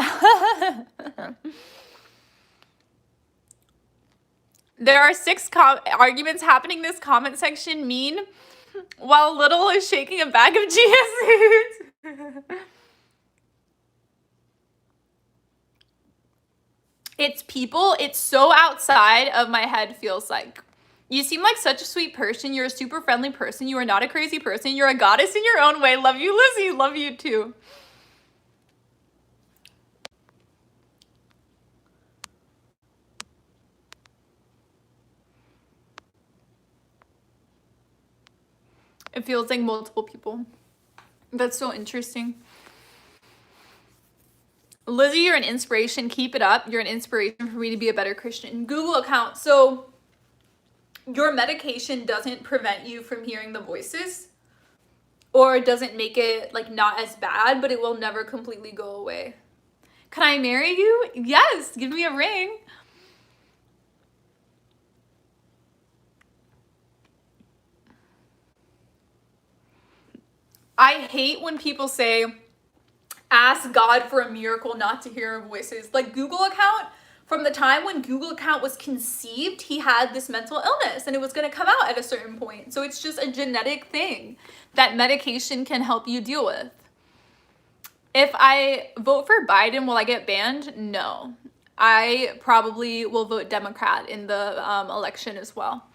[SPEAKER 1] There are 6 arguments happening in this comment section. Mean, while Little is shaking a bag of chia seeds. It's people. It's so outside of my head, feels like. You seem like such a sweet person. You're a super friendly person. You are not a crazy person. You're a goddess in your own way. Love you, Lizzie. Love you too. It feels like multiple people. That's so interesting. Lizzie, you're an inspiration. Keep it up. You're an inspiration for me to be a better Christian. Google account. So your medication doesn't prevent you from hearing the voices, or it doesn't make it like not as bad, but it will never completely go away. Can I marry you? Yes, give me a ring. I hate when people say, ask God for a miracle not to hear voices. Like Google account, from the time when Google account was conceived, he had this mental illness and it was going to come out at a certain point. So it's just a genetic thing that medication can help you deal with. If I vote for Biden, will I get banned? No. I probably will vote Democrat in the election as well.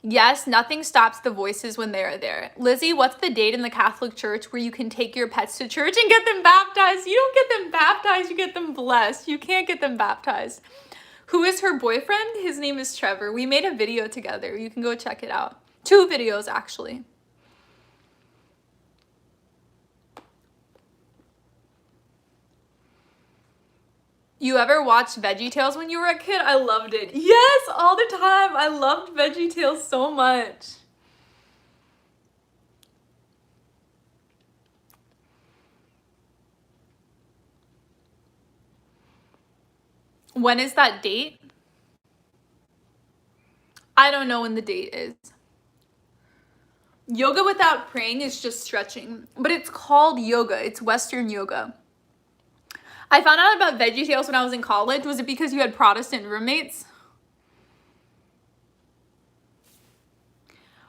[SPEAKER 1] Yes, nothing stops the voices when they are there. Lizzie, what's the date in the Catholic Church where you can take your pets to church and get them baptized? You don't get them baptized, you get them blessed. You can't get them baptized. Who is her boyfriend? His name is Trevor. We made a video together. You can go check it out. 2 videos, actually. You ever watched VeggieTales when you were a kid? I loved it. Yes, all the time. I loved VeggieTales so much. When is that date? I don't know when the date is. Yoga without praying is just stretching, but it's called yoga. It's Western yoga. I found out about VeggieTales when I was in college. Was it because you had Protestant roommates?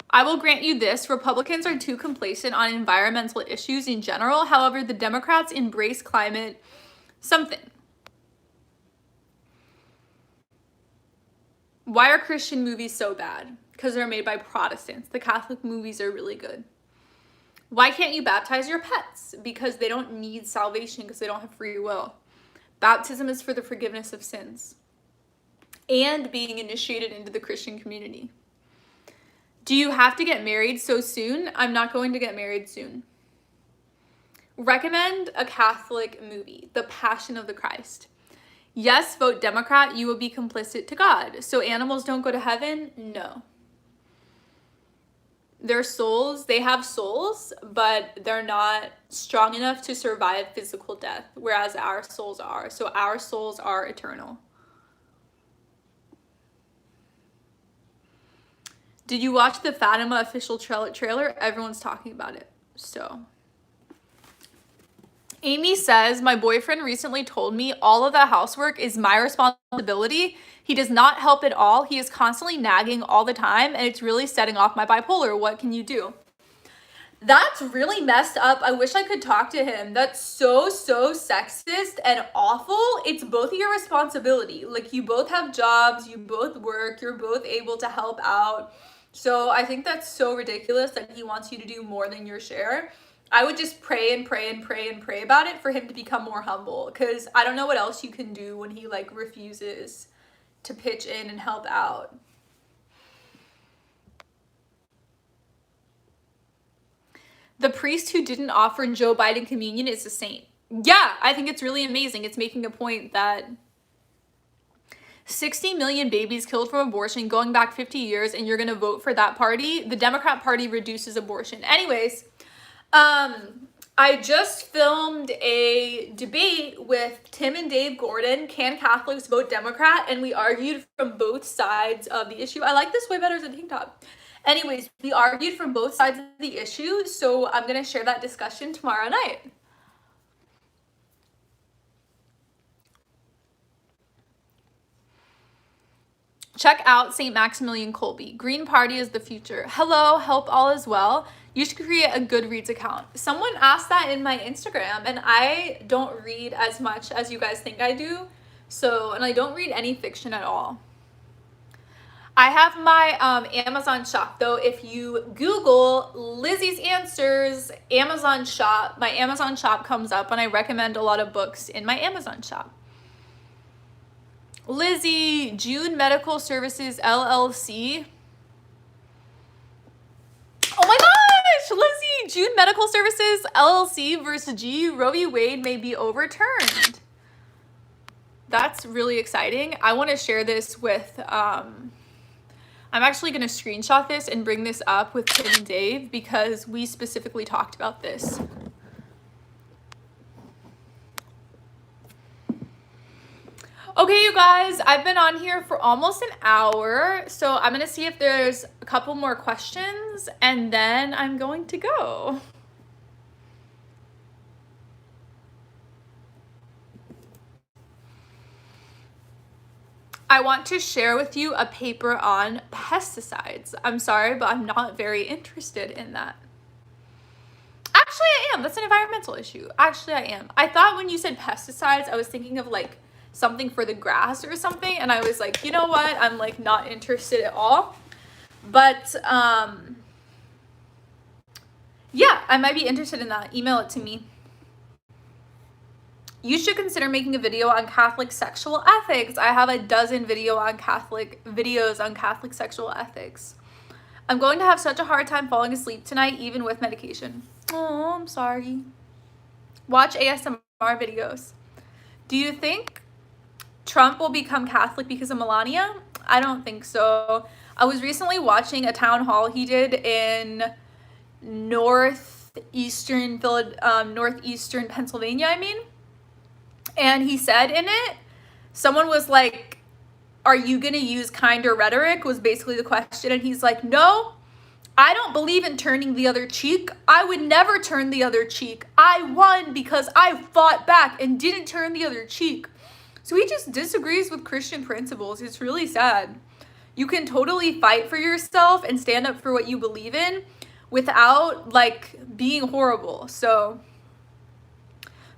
[SPEAKER 1] I will grant you this. Republicans are too complacent on environmental issues in general. However, the Democrats embrace climate something. Why are Christian movies so bad? Because they're made by Protestants. The Catholic movies are really good. Why can't you baptize your pets? Because they don't need salvation, because they don't have free will. Baptism is for the forgiveness of sins and being initiated into the Christian community. Do you have to get married so soon? I'm not going to get married soon. Recommend a Catholic movie, The Passion of the Christ. Yes, vote Democrat, you will be complicit to God. So animals don't go to heaven? No. Their souls, they have souls, but they're not strong enough to survive physical death, whereas our souls are. So our souls are eternal. Did you watch the Fatima official trailer? Everyone's talking about it. So Amy says, my boyfriend recently told me all of the housework is my responsibility. He does not help at all. He is constantly nagging all the time, and it's really setting off my bipolar. What can you do? That's really messed up. I wish I could talk to him. That's so sexist and awful. It's both of your responsibility. Like, you both have jobs, you both work, you're both able to help out. So I think that's so ridiculous that he wants you to do more than your share. I would just pray and pray and pray and pray about it for him to become more humble, because I don't know what else you can do when he like refuses to pitch in and help out. The priest who didn't offer Joe Biden communion is a saint. Yeah, I think it's really amazing. It's making a point that 60 million babies killed from abortion going back 50 years, and you're going to vote for that party. The Democrat Party reduces abortion. Anyways, I just filmed a debate with Tim and Dave Gordon, Can Catholics Vote Democrat? And we argued from both sides of the issue. I like this way better than TikTok. Anyways, we argued from both sides of the issue, so I'm going to share that discussion tomorrow night. Check out St. Maximilian Kolbe. Green Party is the future. Hello, hope all is well. You should create a Goodreads account. Someone asked that in my Instagram, and I don't read as much as you guys think I do. And I don't read any fiction at all. I have my Amazon shop, though. If you Google Lizzie's Answers Amazon shop, my Amazon shop comes up, and I recommend a lot of books in my Amazon shop. Lizzie, June Medical Services LLC. Oh my gosh, Lizzie, June Medical Services LLC versus G. Roe v. Wade may be overturned. That's really exciting. I want to share this with, I'm actually going to screenshot this and bring this up with Tim and Dave because we specifically talked about this. Okay, you guys, I've been on here for almost an hour, so I'm going to see if there's a couple more questions, and then I'm going to go. I want to share with you a paper on pesticides. I'm sorry, but I'm not very interested in that. Actually, I am. That's an environmental issue. Actually, I am. I thought when you said pesticides, I was thinking of like something for the grass or something, and I was like, you know what, I'm like not interested at all. But yeah, I might be interested in that. Email it to me. You should consider making a video on Catholic sexual ethics. I have a dozen videos on Catholic sexual ethics. I'm going to have such a hard time falling asleep tonight, even with medication. Oh, I'm sorry. Watch ASMR videos. Do you think Trump will become Catholic because of Melania? I don't think so. I was recently watching a town hall he did in northeastern Pennsylvania, and he said in it, someone was like, are you gonna use kinder rhetoric, was basically the question, and he's like, no, I don't believe in turning the other cheek. I would never turn the other cheek. I won because I fought back and didn't turn the other cheek. So he just disagrees with Christian principles. It's really sad. You can totally fight for yourself and stand up for what you believe in without like being horrible. So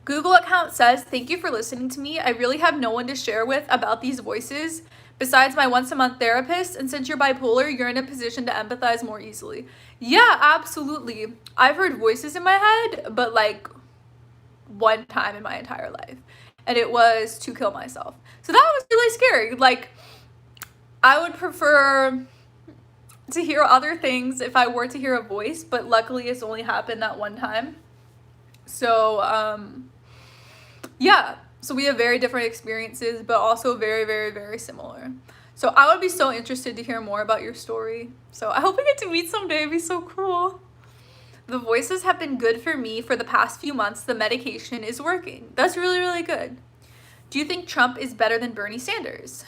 [SPEAKER 1] Google account says, thank you for listening to me. I really have no one to share with about these voices besides my once-a-month therapist. And since you're bipolar, you're in a position to empathize more easily. Yeah, absolutely. I've heard voices in my head, but like one time in my entire life. And it was to kill myself. So that was really scary. Like, I would prefer to hear other things if I were to hear a voice, but luckily it's only happened that one time. So, yeah. So we have very different experiences, but also very, very, very similar. So I would be so interested to hear more about your story. So I hope we get to meet someday. It'd be so cool. The voices have been good for me for the past few months. The medication is working. That's really, really good. Do you think Trump is better than Bernie Sanders?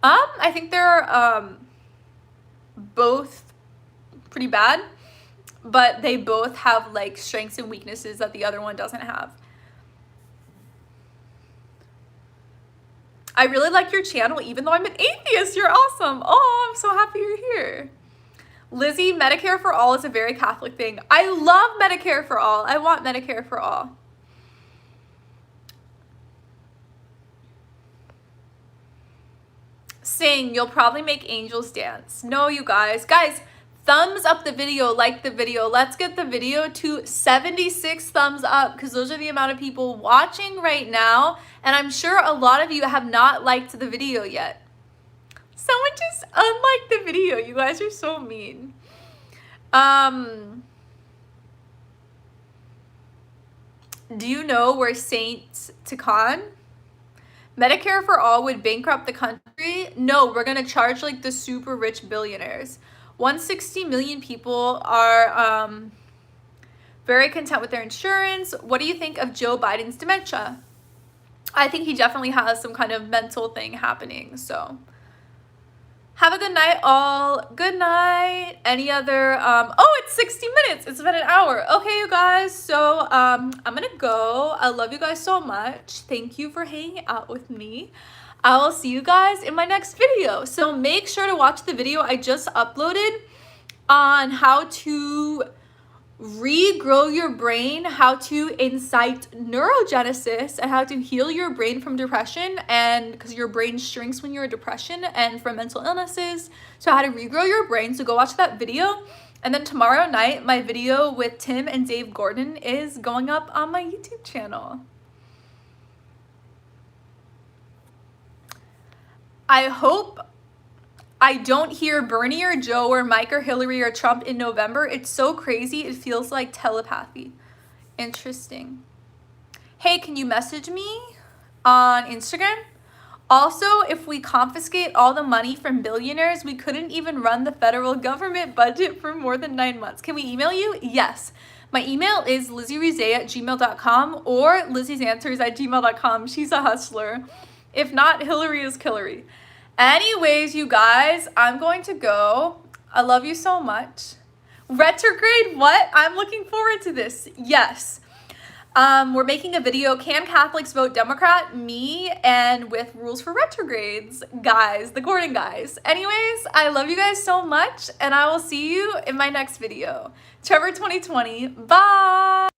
[SPEAKER 1] I think they're both pretty bad, but they both have like strengths and weaknesses that the other one doesn't have. I really like your channel, even though I'm an atheist. You're awesome. Oh, I'm so happy you're here. Lizzie, Medicare for all is a very Catholic thing. I love Medicare for all. I want Medicare for all. Sing, you'll probably make angels dance. No, you guys. Guys, thumbs up the video, like the video. Let's get the video to 76 thumbs up because those are the amount of people watching right now. And I'm sure a lot of you have not liked the video yet. Someone just unliked the video. You guys are so mean. Do you know where Saint Tican? Medicare for all would bankrupt the country? No, we're gonna charge like the super rich billionaires. 160 million people are very content with their insurance. What do you think of Joe Biden's dementia? I think he definitely has some kind of mental thing happening, so. Have a good night, all. Good night. Any other, oh, it's 60 minutes. It's been an hour. Okay, you guys, so I'm gonna go. I love you guys so much. Thank you for hanging out with me. I will see you guys in my next video. So make sure to watch the video I just uploaded on how to regrow your brain, how to incite neurogenesis, and how to heal your brain from depression, and because your brain shrinks when you're in depression, and from mental illnesses. So how to regrow your brain. So go watch that video. And then tomorrow night, my video with Tim and Dave Gordon is going up on my YouTube channel. I hope I don't hear Bernie or Joe or Mike or Hillary or Trump in November. It's so crazy. It feels like telepathy. Interesting. Hey, can you message me on Instagram? Also, if we confiscate all the money from billionaires, we couldn't even run the federal government budget for more than 9 months. Can we email you? Yes. My email is lizzierizay@gmail.com or LizziesAnswers@gmail.com. She's a hustler. If not, Hillary is Killary. Anyways, you guys, I'm going to go. I love you so much. Retrograde, what? I'm looking forward to this. Yes. We're making a video, Can Catholics Vote Democrat? Me, and with rules for retrogrades. Guys, the Gordon guys. Anyways, I love you guys so much, and I will see you in my next video. Trevor 2020, bye!